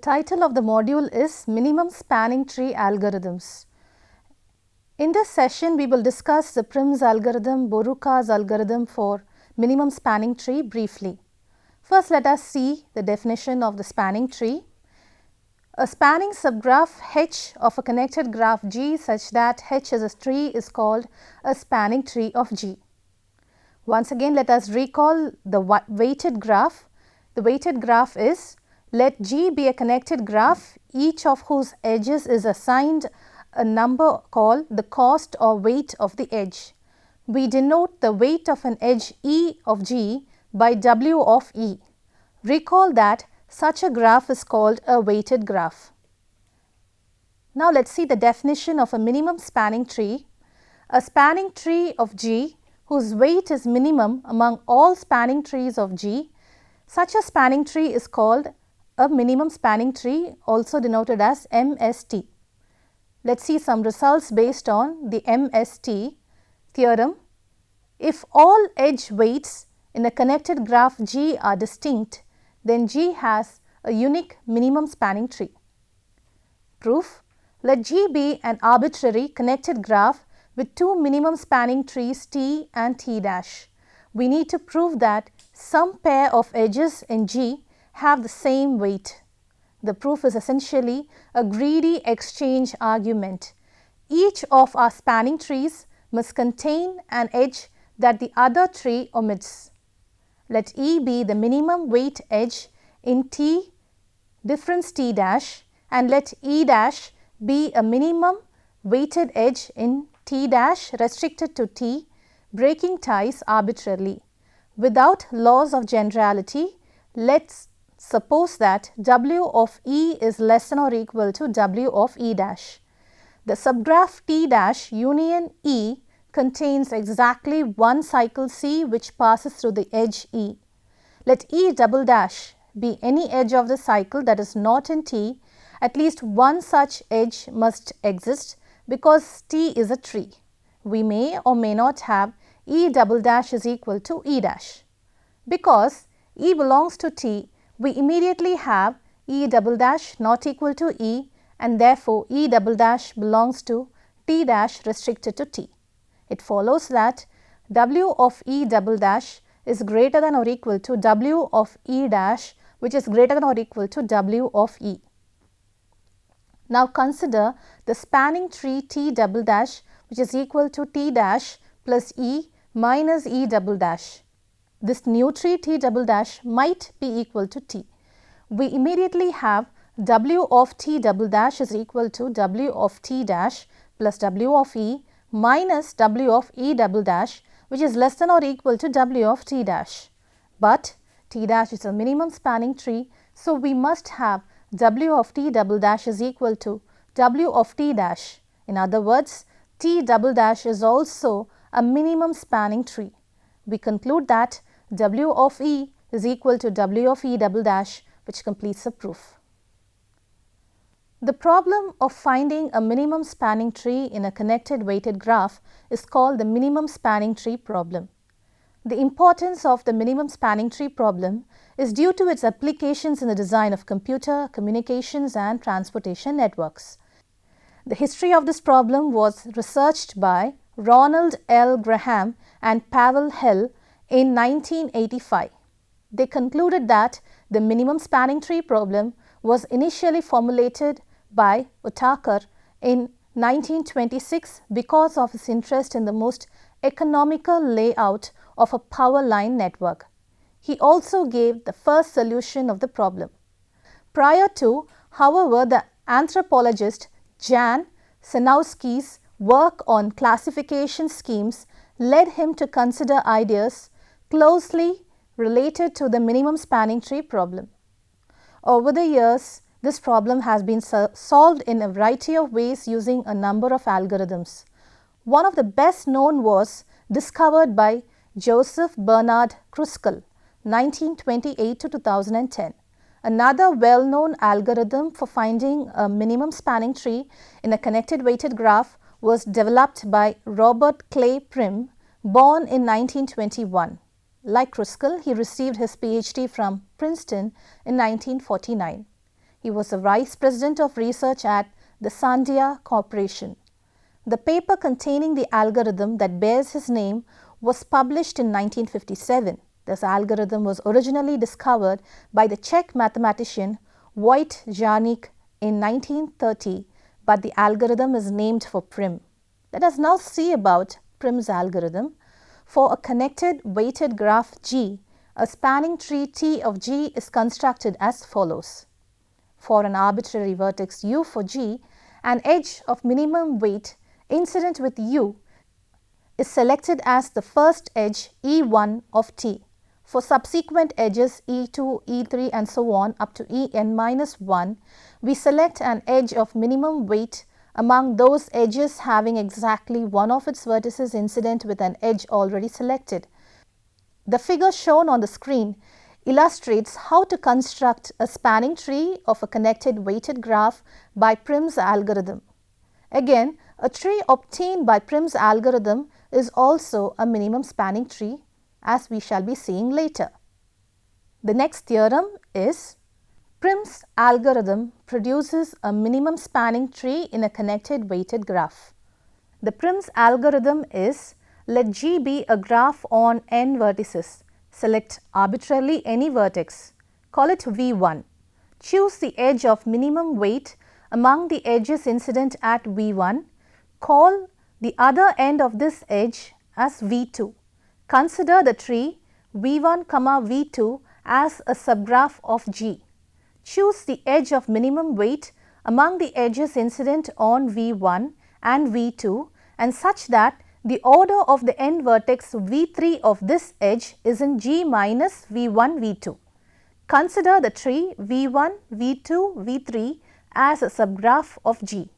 title of the module is Minimum Spanning Tree Algorithms. In this session, we will discuss the Prim's algorithm, Barakas algorithm for minimum spanning tree briefly. First, let us see the definition of the spanning tree. A spanning subgraph H of a connected graph G such that H is a tree is called a spanning tree of G. Once again, let us recall the weighted graph. The weighted graph is, let G be a connected graph, each of whose edges is assigned a number called the cost or weight of the edge. We denote the weight of an edge E of G by W of E. Recall that such a graph is called a weighted graph. Now, let us see the definition of a minimum spanning tree. A spanning tree of G whose weight is minimum among all spanning trees of G. Such a spanning tree is called a minimum spanning tree, also denoted as MST. Let us see some results based on the MST theorem. If all edge weights in a connected graph G are distinct, then G has a unique minimum spanning tree. Proof: let G be an arbitrary connected graph with two minimum spanning trees T and T dash. We need to prove that some pair of edges in G have the same weight. The proof is essentially a greedy exchange argument. Each of our spanning trees must contain an edge that the other tree omits. Let E be the minimum weight edge in T difference T dash, and let E dash be a minimum weighted edge in T dash restricted to T, breaking ties arbitrarily. Without laws of generality, let's suppose that W of E is less than or equal to W of E dash. The subgraph T dash union E contains exactly one cycle C which passes through the edge E. Let E double dash be any edge of the cycle that is not in T. At least one such edge must exist because T is a tree. We may or may not have E double dash is equal to E dash. Because E belongs to T, we immediately have E double dash not equal to E, and therefore E double dash belongs to T dash restricted to T. It follows that W of E double dash is greater than or equal to W of E dash, which is greater than or equal to W of E. Now consider the spanning tree T double dash, which is equal to T dash plus E minus E double dash. This new tree T double dash might be equal to T. We immediately have W of T double dash is equal to W of T dash plus W of E minus W of E double dash, which is less than or equal to W of T dash. But T dash is a minimum spanning tree, so we must have W of T double dash is equal to W of T dash. In other words, T double dash is also a minimum spanning tree. We conclude that W of E is equal to W of E double dash, which completes the proof. The problem of finding a minimum spanning tree in a connected weighted graph is called the minimum spanning tree problem. The importance of the minimum spanning tree problem is due to its applications in the design of computer, communications and transportation networks. The history of this problem was researched by Ronald L. Graham and Pavel Hell in 1985. They concluded that the minimum spanning tree problem was initially formulated by Otakar in 1926 because of his interest in the most economical layout of a power line network. He also gave the first solution of the problem. Prior to, however, the anthropologist Jan Sanowski's work on classification schemes led him to consider ideas closely related to the minimum spanning tree problem. Over the years, this problem has been solved in a variety of ways using a number of algorithms. One of the best known was discovered by Joseph Bernard Kruskal, 1928 to 2010. Another well-known algorithm for finding a minimum spanning tree in a connected weighted graph was developed by Robert Clay Prim, born in 1921. Like Kruskal, he received his PhD from Princeton in 1949. He was the Vice President of Research at the Sandia Corporation. The paper containing the algorithm that bears his name was published in 1957. This algorithm was originally discovered by the Czech mathematician Vojtěch in 1930, but the algorithm is named for Prim. Let us now see about Prim's algorithm. For a connected weighted graph G, a spanning tree T of G is constructed as follows. For an arbitrary vertex U for G, an edge of minimum weight incident with U is selected as the first edge E1 of T. For subsequent edges E2, E3 and so on up to En-1, we select an edge of minimum weight among those edges having exactly one of its vertices incident with an edge already selected. The figure shown on the screen illustrates how to construct a spanning tree of a connected weighted graph by Prim's algorithm. Again, a tree obtained by Prim's algorithm is also a minimum spanning tree, as we shall be seeing later. The next theorem is Prim's algorithm produces a minimum spanning tree in a connected weighted graph. The Prim's algorithm is: let G be a graph on n vertices. Select arbitrarily any vertex. Call it V1. Choose the edge of minimum weight among the edges incident at V1. Call the other end of this edge as V2. Consider the tree V1, V2 as a subgraph of G. Choose the edge of minimum weight among the edges incident on V1 and V2 and such that the order of the end vertex V3 of this edge is in G minus V1, V2. Consider the tree V1, V2, V3 as a subgraph of G.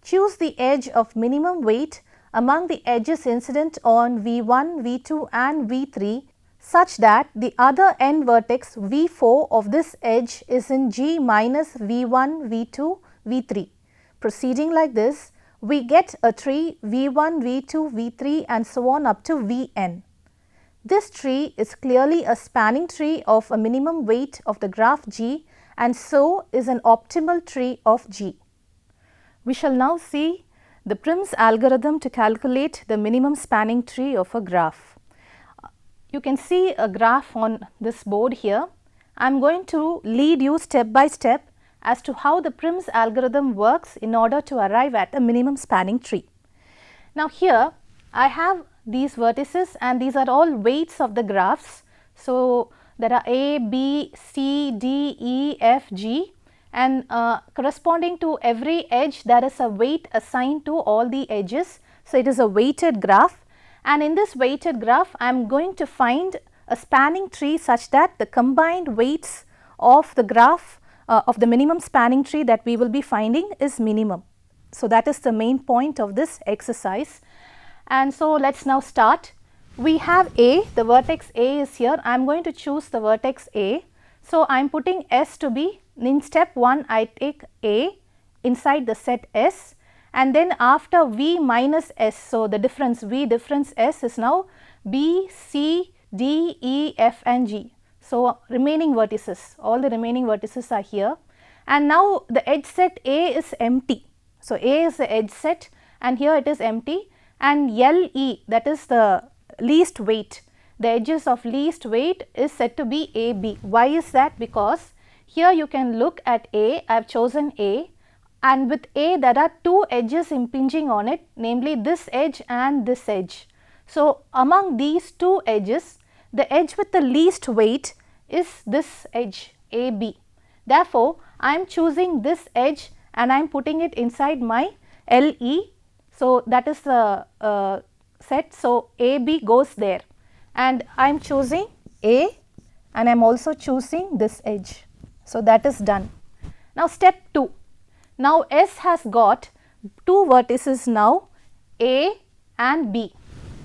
Choose the edge of minimum weight among the edges incident on V1, V2 and V3 such that the other end vertex V4 of this edge is in G minus V1, V2, V3. Proceeding like this, we get a tree V1, V2, V3 and so on up to Vn. This tree is clearly a spanning tree of a minimum weight of the graph G and so is an optimal tree of G. We shall now see the Prim's algorithm to calculate the minimum spanning tree of a graph. You can see a graph on this board here. I am going to lead you step by step as to how the Prim's algorithm works in order to arrive at a minimum spanning tree. Now here I have these vertices and these are all weights of the graphs. So there are A, B, C, D, E, F, G and corresponding to every edge there is a weight assigned to all the edges. So it is a weighted graph. And in this weighted graph, I am going to find a spanning tree such that the combined weights of the graph of the minimum spanning tree that we will be finding is minimum. So that is the main point of this exercise. And so let us now start. We have A, the vertex A is here. I am going to choose the vertex A. So I am putting S to be, in step 1 I take A inside the set S. And then after V minus S, so the difference V difference S is now B, C, D, E, F and G. So remaining vertices, all the remaining vertices are here. And now the edge set A is empty. So A is the edge set and here it is empty and LE, that is the least weight, the edges of least weight is said to be AB. Why is that? Because here you can look at A, I have chosen A. And with A there are two edges impinging on it, namely this edge and this edge. So among these two edges, the edge with the least weight is this edge AB. Therefore, I am choosing this edge and I am putting it inside my LE. So that is the set. So AB goes there and I am choosing A and I am also choosing this edge. So that is done. Now step 2. Now S has got two vertices now, A and B.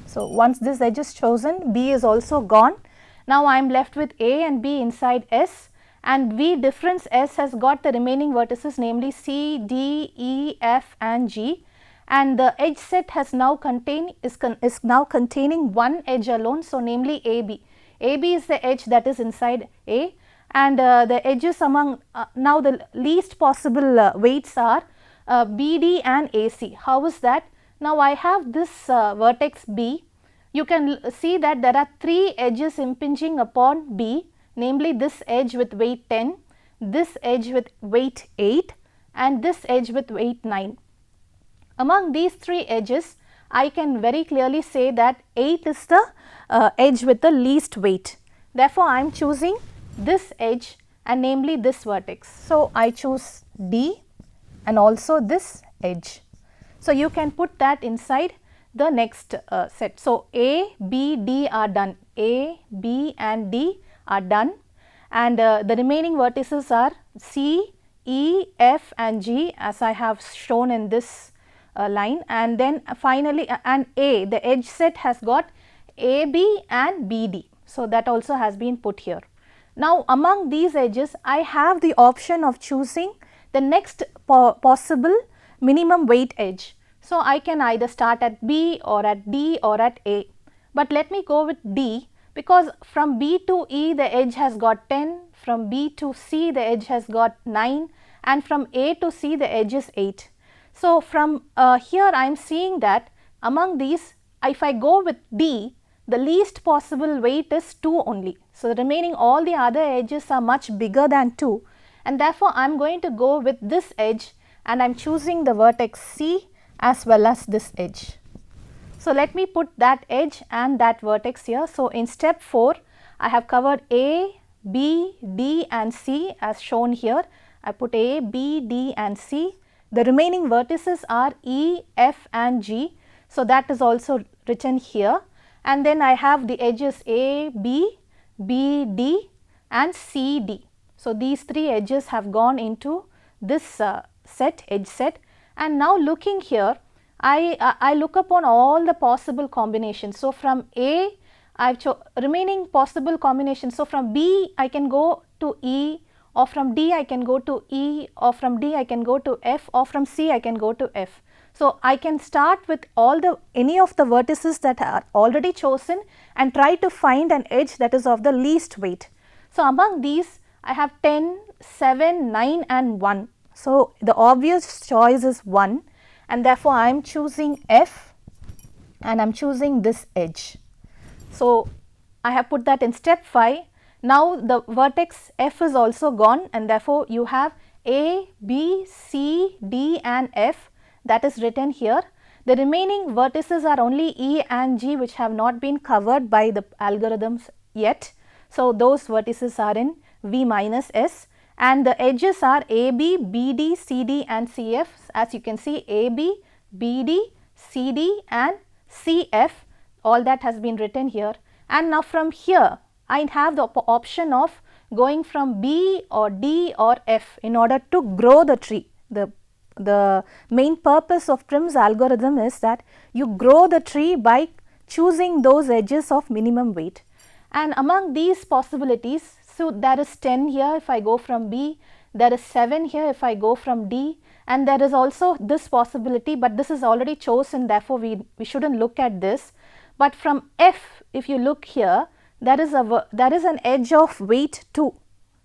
So once this edge is chosen, B is also gone. Now I am left with A and B inside S and V difference S has got the remaining vertices, namely C, D, E, F and G, and the edge set has now is now containing one edge alone, so namely AB. AB is the edge that is inside A and the edges among now the least possible weights are BD and AC. How is that? Now I have this vertex B. You can see that there are 3 edges impinging upon B, namely this edge with weight 10, this edge with weight 8 and this edge with weight 9. Among these 3 edges, I can very clearly say that 8 is the edge with the least weight. Therefore, I am choosing this edge and namely this vertex. So, I choose D and also this edge. So, you can put that inside the next set. So, A, B, D are done. A, B and D are done, and the remaining vertices are C, E, F and G as I have shown in this line, and then finally and A, the edge set has got AB and BD. So, that also has been put here. Now, among these edges I have the option of choosing the next possible minimum weight edge. So, I can either start at B or at D or at A, but let me go with D, because from B to E the edge has got 10, from B to C the edge has got 9 and from A to C the edge is 8. So, from here I am seeing that among these, if I go with D, the least possible weight is 2 only. So, the remaining all the other edges are much bigger than 2, and therefore, I am going to go with this edge and I am choosing the vertex C as well as this edge. So, let me put that edge and that vertex here. So, in step 4, I have covered A, B, D and C as shown here. I put A, B, D and C. The remaining vertices are E, F and G. So, that is also written here, and then I have the edges A, B, B, D and C, D. So, these 3 edges have gone into this set, edge set, and now looking here, I look upon all the possible combinations. So, from A I have remaining possible combinations. So, from B I can go to E, or from D I can go to E, or from D I can go to F, or from C I can go to F. So, I can start with any of the vertices that are already chosen and try to find an edge that is of the least weight. So, among these I have 10, 7, 9 and 1. So, the obvious choice is 1, and therefore, I am choosing F and I am choosing this edge. So, I have put that in step 5. Now, the vertex F is also gone, and therefore, you have A, B, C, D and F that is written here. The remaining vertices are only E and G, which have not been covered by the algorithms yet. So, those vertices are in V minus S, and the edges are AB, BD, CD and CF. As you can see, AB, BD, CD and CF, all that has been written here. And now from here I have the option of going from B or D or F in order to grow the tree. The main purpose of Prim's algorithm is that you grow the tree by choosing those edges of minimum weight. And among these possibilities, so there is 10 here if I go from B, there is 7 here if I go from D, and there is also this possibility, but this is already chosen, therefore we should not look at this. But from F, if you look here, there is an edge of weight 2,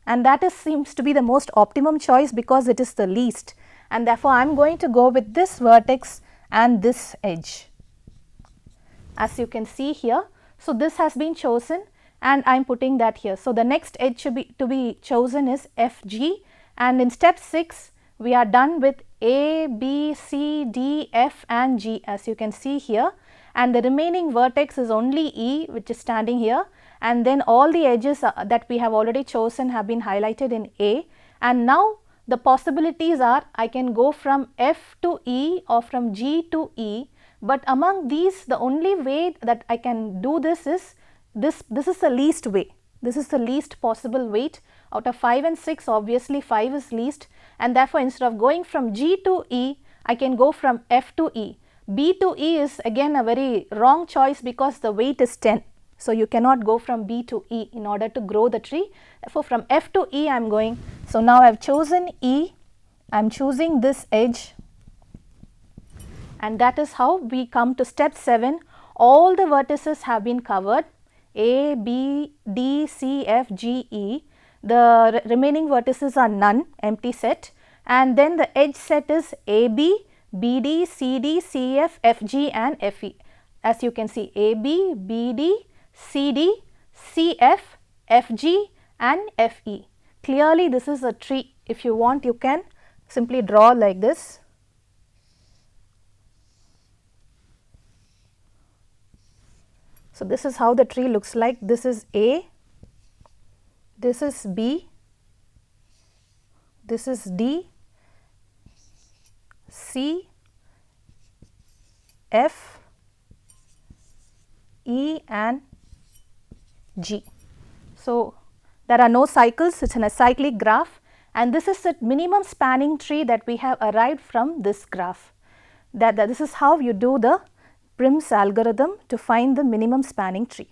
and that seems to be the most optimum choice because it is the least, and therefore I am going to go with this vertex and this edge, as you can see here. So, this has been chosen and I am putting that here. So, the next edge to be chosen is FG, and in step 6 we are done with A, B, C, D, F and G, as you can see here, and the remaining vertex is only E, which is standing here, and then all the edges that we have already chosen have been highlighted in A. And now the possibilities are I can go from F to E or from G to E, but among these the only way that I can do this is this is the least way. This is the least possible weight. Out of 5 and 6, obviously 5 is least, and therefore instead of going from G to E, I can go from F to E. B to E is again a very wrong choice because the weight is 10. So, you cannot go from B to E in order to grow the tree. Therefore, from F to E I am going. So, now I have chosen E, I am choosing this edge, and that is how we come to step 7. All the vertices have been covered, A, B, D, C, F, G, E. The remaining vertices are none, empty set, and then the edge set is AB, BD, CD, CF, FG and FE. As you can see, AB, BD, CD, CF, FG and FE. Clearly this is a tree. If you want, you can simply draw like this. So this is how the tree looks like. This is A, this is B, this is D, C, F, E and G. So there are no cycles, it is an acyclic graph, and this is the minimum spanning tree that we have arrived from this graph. This is how you do the Prim's algorithm to find the minimum spanning tree.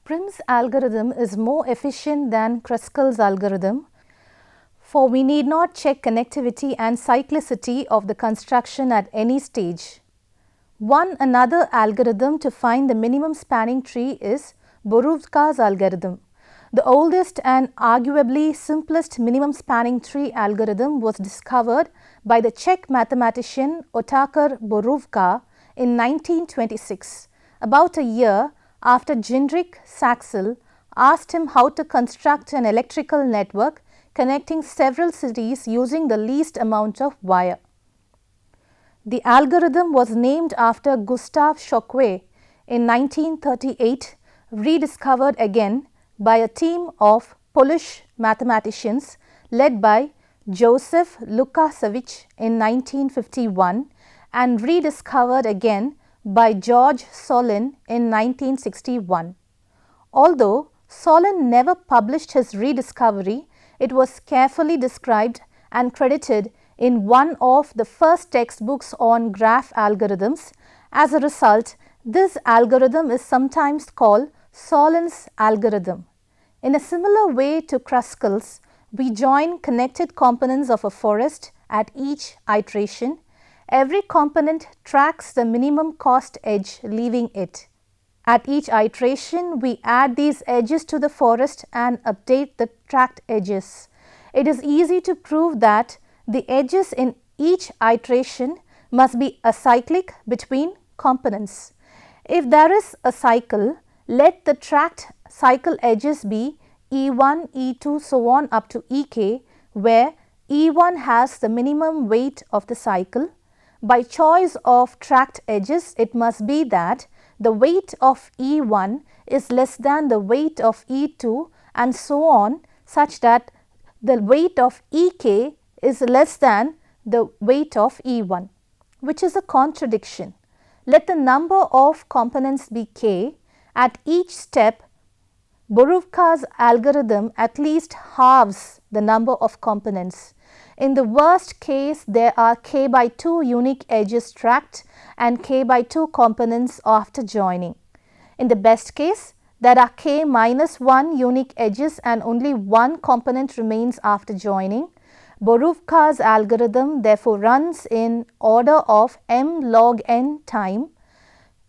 Prim's algorithm is more efficient than Kruskal's algorithm, for we need not check connectivity and cyclicity of the construction at any stage. One another algorithm to find the minimum spanning tree is Barakas algorithm. The oldest and arguably simplest minimum spanning tree algorithm was discovered by the Czech mathematician Otakar Borůvka in 1926, about a year after Jindřich Saxel asked him how to construct an electrical network connecting several cities using the least amount of wire. The algorithm was named after Gustav Shockway in 1938, rediscovered again by a team of Polish mathematicians led by Joseph Lukasiewicz in 1951 and rediscovered again by George Solin in 1961. Although Solin never published his rediscovery, it was carefully described and credited in one of the first textbooks on graph algorithms. As a result, this algorithm is sometimes called Solin's algorithm. In a similar way to Kruskal's, we join connected components of a forest at each iteration. Every component tracks the minimum cost edge, leaving it. At each iteration, we add these edges to the forest and update the tracked edges. It is easy to prove that the edges in each iteration must be acyclic between components. If there is a cycle, let the tracked cycle edges be E1, E2, so on up to Ek, where E1 has the minimum weight of the cycle. By choice of tracked edges, it must be that the weight of E1 is less than the weight of E2 and so on, such that the weight of Ek is less than the weight of E1, which is a contradiction. Let the number of components be k. At each step, Borůvka's algorithm at least halves the number of components. In the worst case, there are k by 2 unique edges tracked and k by 2 components after joining. In the best case, there are k minus 1 unique edges and only one component remains after joining. Borůvka's algorithm therefore runs in order of m log n time.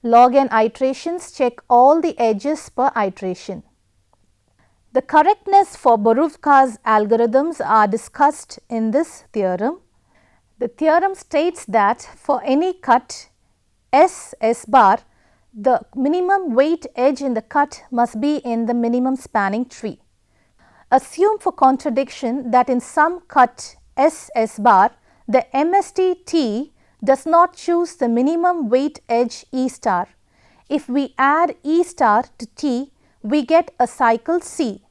Log n iterations check all the edges per iteration. The correctness for Borůvka's algorithms are discussed in this theorem. The theorem states that for any cut S bar, the minimum weight edge in the cut must be in the minimum spanning tree. Assume for contradiction that in some cut S bar, the MST T does not choose the minimum weight edge E star. If we add E star to T, we get a cycle C.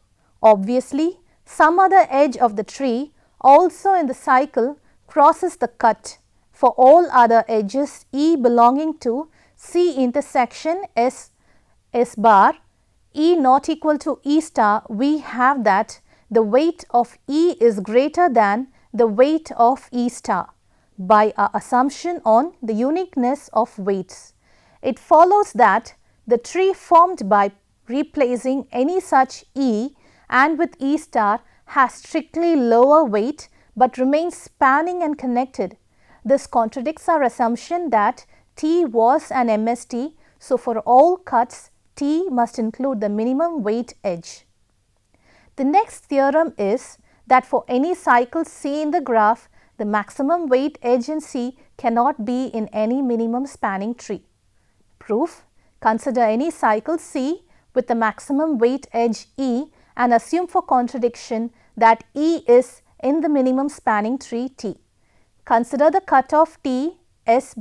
Obviously, some other edge of the tree also in the cycle crosses the cut. For all other edges E belonging to C intersection S bar, E not equal to E star, we have that the weight of E is greater than the weight of E star by our assumption on the uniqueness of weights. It follows that the tree formed by replacing any such E and with E star has strictly lower weight but remains spanning and connected. This contradicts our assumption that T was an MST, so for all cuts T must include the minimum weight edge. The next theorem is that for any cycle C in the graph, the maximum weight edge in C cannot be in any minimum spanning tree. Proof: consider any cycle C with the maximum weight edge E and assume for contradiction that E is in the minimum spanning tree T. Consider the cutoff T S,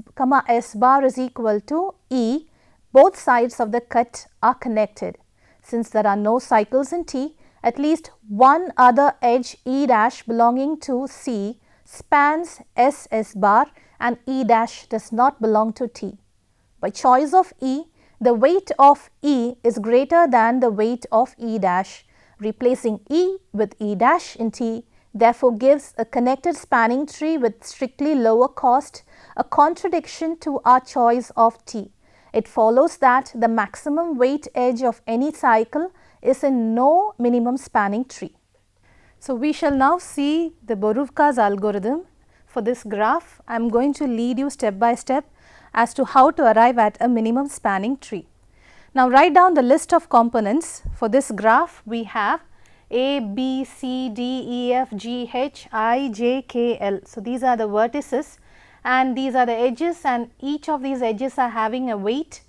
S bar is equal to E. Both sides of the cut are connected. Since there are no cycles in T, at least one other edge E dash belonging to C spans S bar and E dash does not belong to T. By choice of E, the weight of E is greater than the weight of E dash. Replacing E with E dash in T therefore gives a connected spanning tree with strictly lower cost, a contradiction to our choice of T. It follows that the maximum weight edge of any cycle is in no minimum spanning tree. So, we shall now see the Barakas algorithm. For this graph, I am going to lead you step by step as to how to arrive at a minimum spanning tree. Now, write down the list of components. For this graph, we have A, B, C, D, E, F, G, H, I, J, K, L. So, these are the vertices and these are the edges, and each of these edges are having a weight.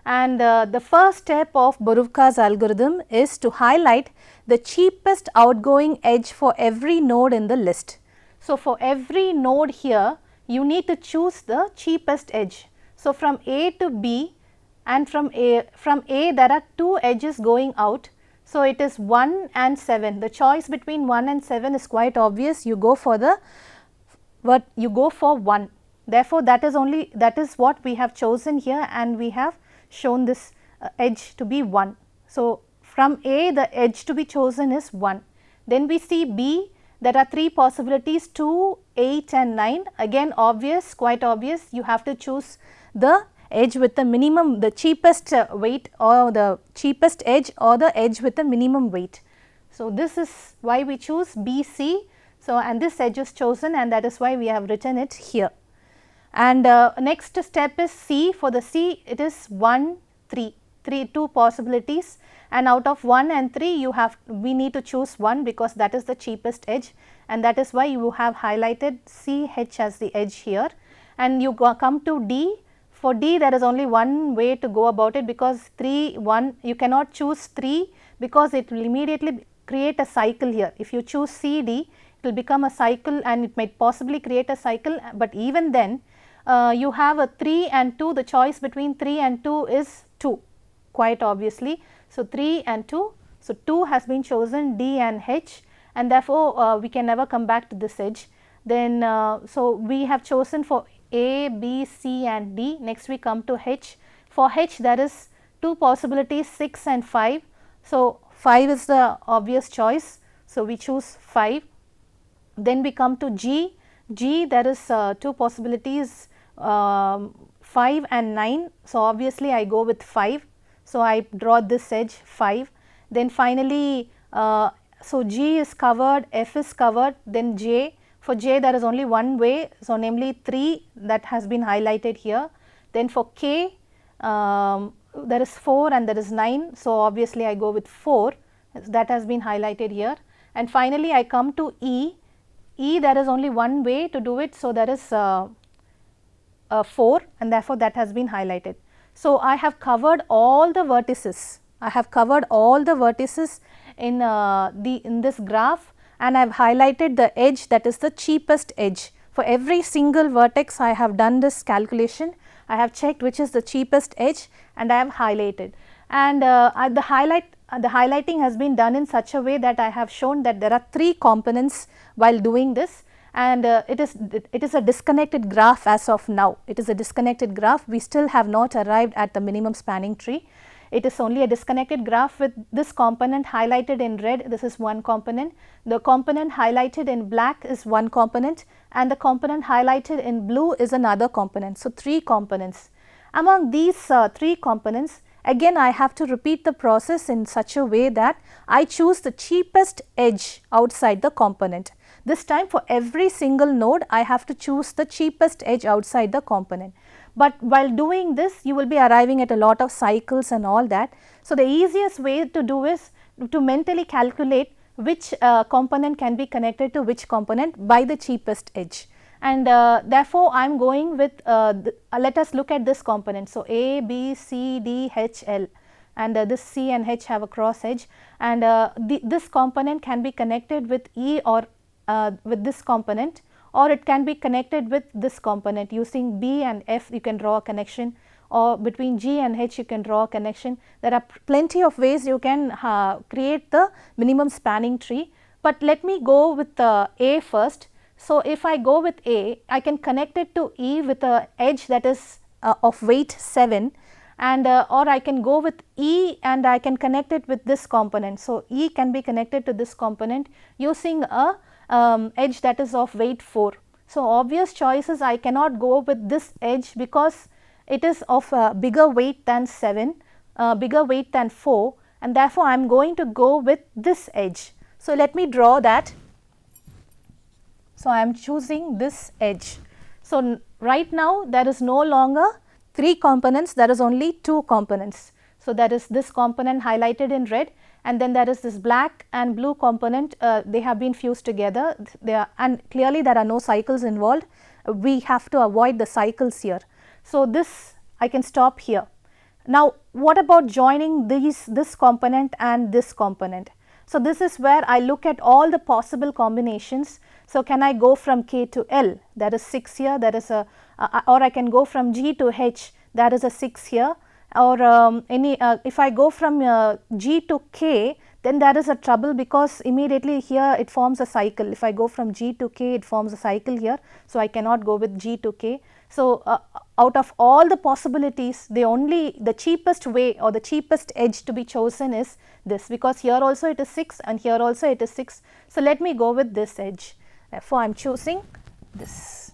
And the first step of Barakas algorithm is to highlight the cheapest outgoing edge for every node in the list. So, for every node here, you need to choose the cheapest edge. So, from A to B and from A there are two edges going out. So, it is 1 and 7. The choice between 1 and 7 is quite obvious. You go for 1. Therefore, that is what we have chosen here, and we have shown this edge to be 1. So, from A the edge to be chosen is 1. Then we see B, there are 3 possibilities 2, 8 and 9. Again obvious, quite obvious, you have to choose the edge with the minimum, the cheapest weight, or the cheapest edge, or the edge with the minimum weight. So, this is why we choose B, C. So, and this edge is chosen, and that is why we have written it here. And next step is C. For the C, it is 1, 3, 2 possibilities, and out of 1 and 3 we need to choose 1 because that is the cheapest edge, and that is why you have highlighted C, H as the edge here. And you come to D. For D, there is only one way to go about it, because 3, 1, you cannot choose 3 because it will immediately create a cycle here. If you choose C, D, it will become a cycle and it might possibly create a cycle, but even then you have a 3 and 2, the choice between 3 and 2 is 2, quite obviously. So, 3 and 2, so 2 has been chosen, D and H, and therefore, we can never come back to this edge. Then, so we have chosen for A, B, C and D. Next we come to H. For H, there is 2 possibilities 6 and 5. So, 5 is the obvious choice. So, we choose 5. Then we come to G. G, there is 2 possibilities 5 and 9. So, obviously I go with 5. So, I draw this edge 5. Then finally, so G is covered, F is covered, then J. For J, there is only one way, so namely 3, that has been highlighted here. Then for K, there is 4 and there is 9. So, obviously I go with 4, that has been highlighted here. And finally, I come to E. E, there is only one way to do it. So, there is 4, and therefore, that has been highlighted. So, I have covered all the vertices. I have covered all the vertices in this graph, and I have highlighted the edge, that is the cheapest edge. For every single vertex, I have done this calculation. I have checked which is the cheapest edge, and I have highlighted. And the highlighting has been done in such a way that I have shown that there are 3 components while doing this, and it is a disconnected graph as of now. It is a disconnected graph. We still have not arrived at the minimum spanning tree. It is only a disconnected graph with this component highlighted in red. This is one component. The component highlighted in black is one component, and the component highlighted in blue is another component. So, 3 components. Among these 3 components, again I have to repeat the process in such a way that I choose the cheapest edge outside the component. This time for every single node, I have to choose the cheapest edge outside the component. But while doing this, you will be arriving at a lot of cycles and all that. So, the easiest way to do is to mentally calculate which component can be connected to which component by the cheapest edge. And therefore, I am going with let us look at this component. So, A, B, C, D, H, L, and this C and H have a cross edge, and this component can be connected with E or with this component, or it can be connected with this component. Using B and F you can draw a connection, or between G and H you can draw a connection. There are plenty of ways you can create the minimum spanning tree, but let me go with A first. So, if I go with A, I can connect it to E with a edge that is of weight 7, and or I can go with E and I can connect it with this component. So, E can be connected to this component using a edge that is of weight 4. So, obvious choices, I cannot go with this edge because it is of bigger weight than 7, bigger weight than 4, and therefore, I am going to go with this edge. So, let me draw that. So, I am choosing this edge. So, right now there is no longer 3 components, there is only 2 components. So, there is this component highlighted in red, and then there is this black and blue component, they have been fused together, and clearly there are no cycles involved. We have to avoid the cycles here. So, this I can stop here. Now, what about joining this component and this component? So, this is where I look at all the possible combinations. So, can I go from K to L? There is 6 here, there is a or I can go from G to H, there is a 6 here, or if I go from G to K, then there is a trouble because immediately here it forms a cycle. If I go from G to K, it forms a cycle here. So, I cannot go with G to K. So, out of all the possibilities, the cheapest way or the cheapest edge to be chosen is this, because here also it is 6 and here also it is 6. So, let me go with this edge. Therefore, I am choosing this.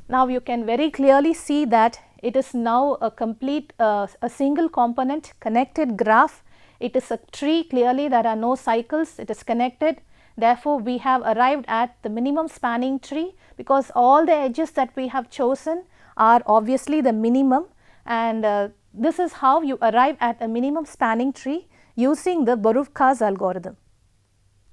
Now, you can very clearly see that it is now a complete a single component connected graph. It is a tree, clearly there are no cycles, it is connected. Therefore, we have arrived at the minimum spanning tree, because all the edges that we have chosen are obviously the minimum, and this is how you arrive at a minimum spanning tree using the Barakas algorithm.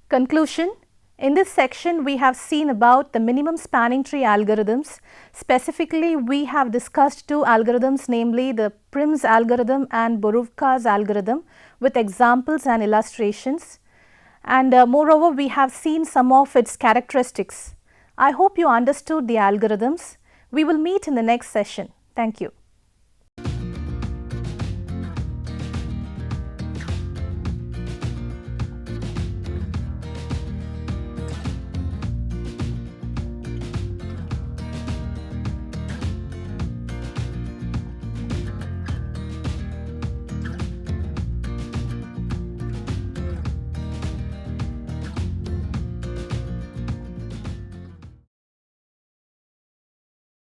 Conclusion: in this section, we have seen about the minimum spanning tree algorithms. Specifically, we have discussed 2 algorithms, namely the Prim's algorithm and Barakas algorithm, with examples and illustrations. And moreover, we have seen some of its characteristics. I hope you understood the algorithms. We will meet in the next session. Thank you.